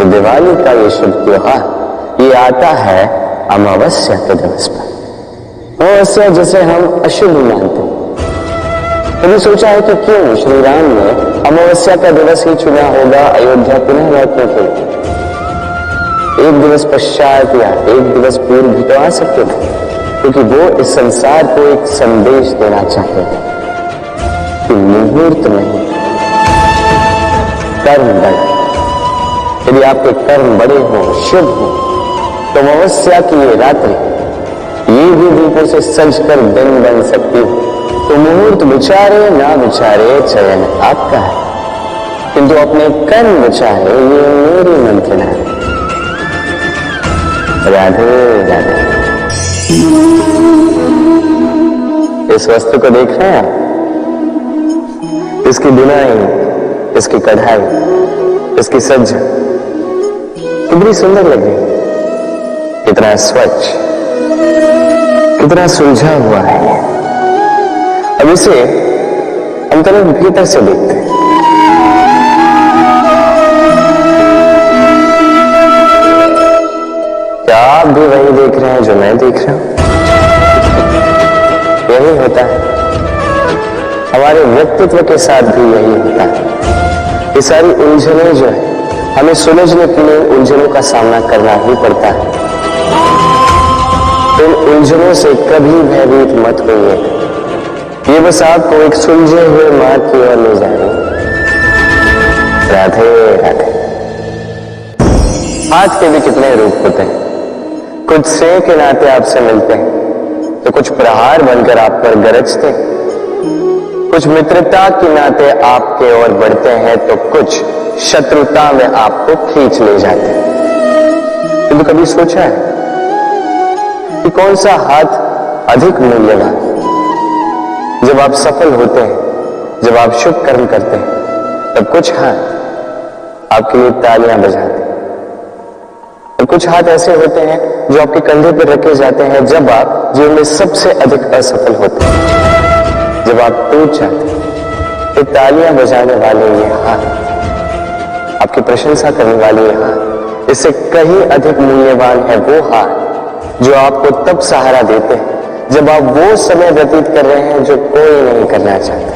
क्योंकि दिवाली का ये शुभ त्योहार ये आता है अमावस्या के दिवस पर। अमावस्या जिसे हम अशुभ मानते हैं। कभी सोचा है कि क्यों श्री राम ने अमावस्या का दिवस ही चुना होगा अयोध्या पुनः लौटने के लिए? एक दिवस पश्चात या एक दिवस पूर्व भी तो आ सकते थे, क्योंकि वो इस संसार को एक संदेश देना चाहते थे कि मुहूर्त नहीं, कर्म बड़े। यदि आपके कर्म बड़े हो, शुभ हो, तो अमावस्या की ये रात्रि ये भी दीपों से सजकर दिन बन सकती है। तो मुहूर्त विचारे ना विचारे, चयन आपका है, किंतु अपने कर्म विचारे ये मेरी मंत्रणा है। राधे राधे। इस वस्तु को देख रहे हैं, इसकी बुनाई, इसकी कढ़ाई, इसकी सज्जा कितनी सुंदर लगे, कितना स्वच्छ, कितना सुलझा हुआ है। अब इसे हम तरफ भीतर से देखते हैं। क्या आप भी वही देख रहे हैं जो मैं देख रहा हूं? यही होता है हमारे व्यक्तित्व के साथ भी, यही होता है। ये सारी उलझनें जो है, हमें सुलझने के लिए उलझनों का सामना करना ही पड़ता है। इन उलझनों से कभी भयभीत मत होइए, ये बस आपको एक सुलझे हुए मार्ग की ओर ले जाएंगे। राधे राधे। हाथ के भी कितने रूप होते हैं। कुछ स्नेह के नाते आपसे मिलते हैं तो कुछ प्रहार बनकर आप पर गरजते हैं, कुछ मित्रता के नाते आपके ओर बढ़ते हैं तो कुछ शत्रुता में आपको खींच ले जाते हैं। किंतु कभी सोचा है कि कौन सा हाथ अधिक मूल्यवान? जब आप सफल होते हैं, जब आप शुभ कर्म करते हैं, तब कुछ हाथ आपके लिए तालियां बजाते हैं, और कुछ हाथ ऐसे होते हैं जो आपके कंधे पर रखे जाते हैं जब आप जीवन में सबसे अधिक असफल होते हैं, जब आप टूट जाते हैं। तो तालियां बजाने वाले ये हाथ, आपकी प्रशंसा करने वाले ये हाथ, इससे कहीं अधिक मूल्यवान है वो हाथ जो आपको तब सहारा देते हैं जब आप वो समय व्यतीत कर रहे हैं जो कोई नहीं करना चाहता।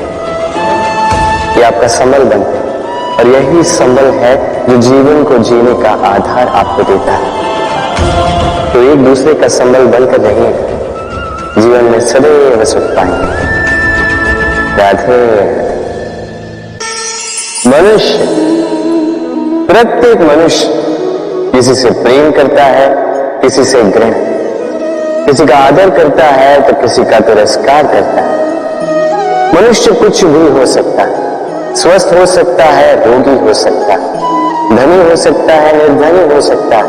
ये आपका संबल बनता है, और यही संबल है जो जीवन को जीने का आधार आपको देता है। तो एक दूसरे का संबल बनकर रहिएगा, जीवन में सदैव सुख पाएंगे। राधे। मनुष्य, प्रत्येक मनुष्य किसी से प्रेम करता है, किसी से घृणा, किसी का आदर करता है तो किसी का तिरस्कार करता है। मनुष्य कुछ भी हो सकता है, स्वस्थ हो सकता है, रोगी हो सकता है, धनी हो सकता है, निर्धनी हो सकता है,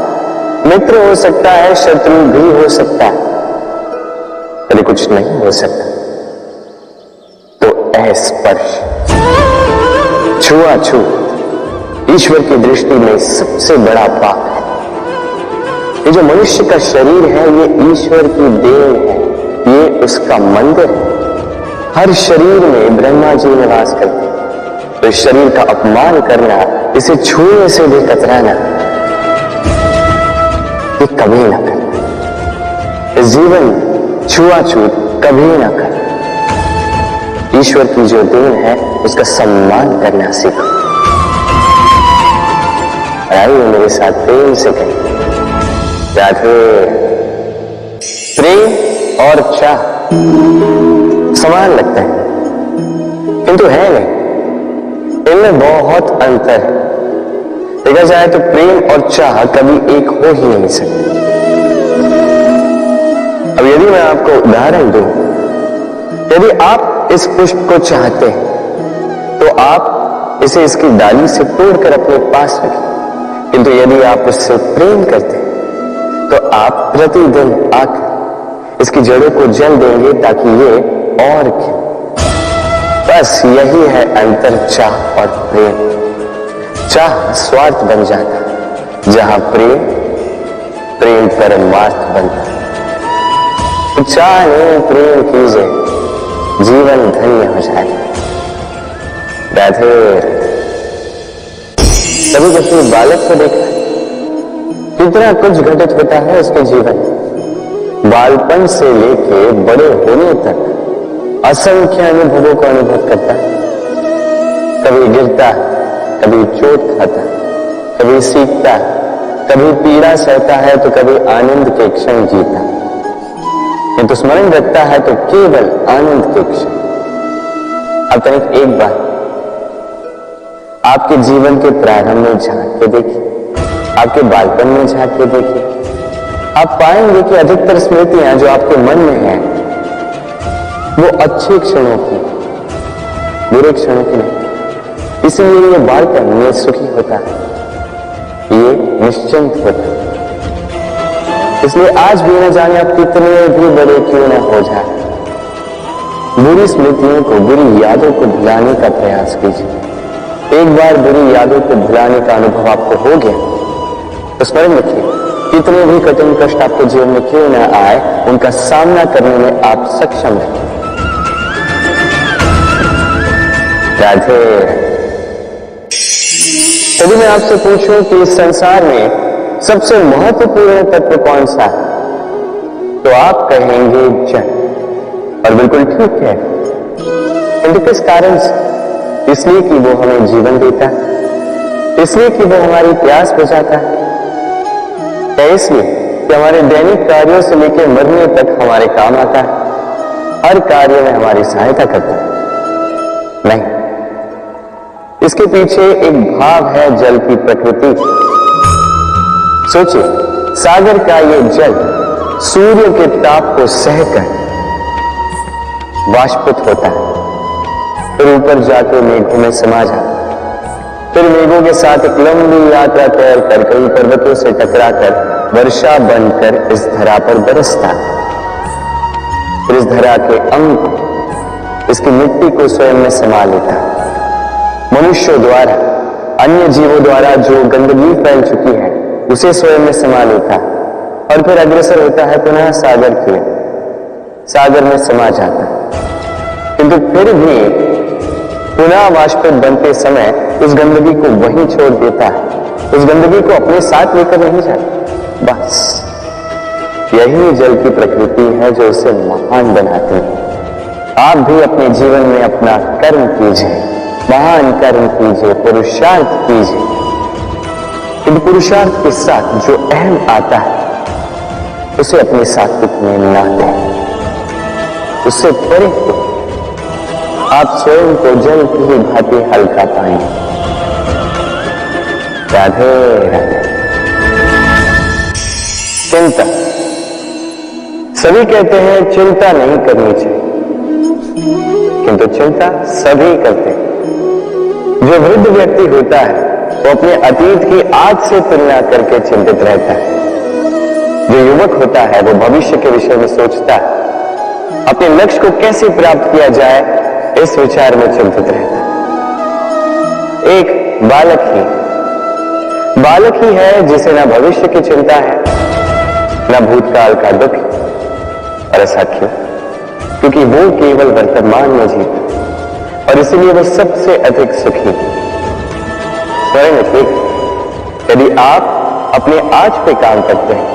मित्र हो सकता है, शत्रु भी हो सकता है, यदि कुछ नहीं हो सकता तो अस्पर्श, छुआछूत ईश्वर की दृष्टि में सबसे बड़ा पाप है। ये जो मनुष्य का शरीर है ये ईश्वर की देन है, ये उसका मंदिर है। हर शरीर में ब्रह्मा जी निवास करते हैं, तो इस शरीर का अपमान करना, इसे छूने से भी कतराना, ये कभी ना करना। इस जीवन में छुआछूत कभी ना करना। ईश्वर की जो देन है उसका सम्मान करना सीखो। आइए मेरे साथ प्रेम से कहें राधे। प्रेम और चाह समान लगते हैं, किंतु है नहीं, इनमें बहुत अंतर है। देखा जाए तो प्रेम और चाह कभी एक हो ही नहीं सकते। अब यदि मैं आपको उदाहरण दूं, यदि आप इस पुष्प को चाहते हैं तो आप इसे इसकी डाली से तोड़कर अपने पास रखें, किंतु यदि आप उससे प्रेम करते हैं तो आप प्रतिदिन आकर इसकी जड़ों को जल देंगे ताकि ये और खिले। बस यही है अंतर चाह और प्रेम। चाह स्वार्थ बन जाता है, जहां प्रेम परमार्थ बनता है। तो चाह नहीं, प्रेम कीजिए, जीवन धन्य हो जाएगा। राधे। कभी किसी बालक को देखा इतना कुछ घटित होता है उसके जीवन, बालपन से लेके बड़े होने तक असंख्य अनुभवों को अनुभव करता है। कभी गिरता, कभी चोट खाता, कभी सीखता, कभी पीड़ा सहता है तो कभी आनंद के क्षण जीता। किंतु स्मरण रखता है तो केवल आनंद के क्षण। अब तक एक बार आपके जीवन के प्रारंभ में झांक के देखिए, आपके बालपन में झांक के देखिए, आप पाएंगे कि अधिकतर स्मृतियां जो आपके मन में हैं वो अच्छे क्षणों की, बुरे क्षणों की नहीं। इसलिए ये बालपन में सुखी होता है, ये निश्चिंत होता है। इसलिए आज भी न जाने आप कितने भी बड़े क्यों न हो जाए, बुरी स्मृतियों को, बुरी यादों को भुलाने का प्रयास कीजिए। एक बार बुरी यादों को भुलाने का अनुभव आपको हो गया तो स्मरण रखिए, कितने भी कठिन कष्ट आपके जीवन में क्यों न आए, उनका सामना करने में आप सक्षम रहें। राधे। यदि मैं आपसे पूछूं कि इस संसार में सबसे महत्वपूर्ण तत्व कौन सा है, तो आप कहेंगे जल। और बिल्कुल ठीक है, किंतु किस कारण से? इसलिए कि वो हमें जीवन देता है, इसलिए कि वो हमारी प्यास बुझाता है, या इसलिए कि हमारे दैनिक कार्यों से लेकर मरने तक हमारे काम आता है, हर कार्य में हमारी सहायता करता है? नहीं, इसके पीछे एक भाव है जल की प्रकृति। सोचिए, सागर का ये जल सूर्य के ताप को सहकर वाष्पित होता है, फिर ऊपर जाकर मेघों में समा जाता है, फिर मेघों के साथ एक लंबी यात्रा तय कर कई पर्वतों से टकराकर वर्षा बनकर इस धरा पर बरसता है। फिर इस धरा के अंग इसकी मिट्टी को स्वयं में समा लेता है। मनुष्यों द्वारा, अन्य जीवों द्वारा जो गंदगी फैल चुकी है उसे स्वयं में समा लेता है और फिर अग्रसर होता है पुनः सागर की ओर, सागर में समा जाता है। किंतु फिर भी पुनः वाष्पित बनते समय उस गंदगी को वहीं छोड़ देता है, उस गंदगी को अपने साथ लेकर नहीं जाता। बस यही जल की प्रकृति है जो उसे महान बनाती है। आप भी अपने जीवन में अपना कर्म कीजिए, महान कर्म कीजिए, पुरुषार्थ कीजिए। इन पुरुषार्थ के साथ जो अहम आता है उसे अपने सात्विक में ना दें, उससे परे आप स्वयं को जल की भांति हल्का पाएंगे। राधे राधे। चिंता, सभी कहते हैं चिंता नहीं करनी चाहिए, किंतु चिंता सभी करते हैं। जो वृद्ध व्यक्ति होता है वो अपने अतीत की आज से तुलना करके चिंतित रहता है। जो युवक होता है वो भविष्य के विषय में सोचता है, अपने लक्ष्य को कैसे प्राप्त किया जाए इस विचार में चिंतित रहता है। एक बालक ही है जिसे ना भविष्य की चिंता है, ना भूतकाल का दुख। और ऐसा क्यों? क्योंकि वो केवल वर्तमान में जीता और इसीलिए वो सबसे अधिक सुखी है। यदि आप अपने आज पे काम करते हैं,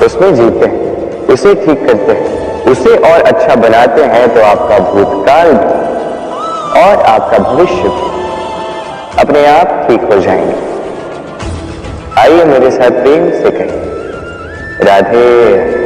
उसमें जीते हैं, उसे ठीक करते हैं, उसे और अच्छा बनाते हैं, तो आपका भूतकाल भी और आपका भविष्य भी अपने आप ठीक हो जाएंगे। आइए मेरे साथ प्रेम से कहें, राधे।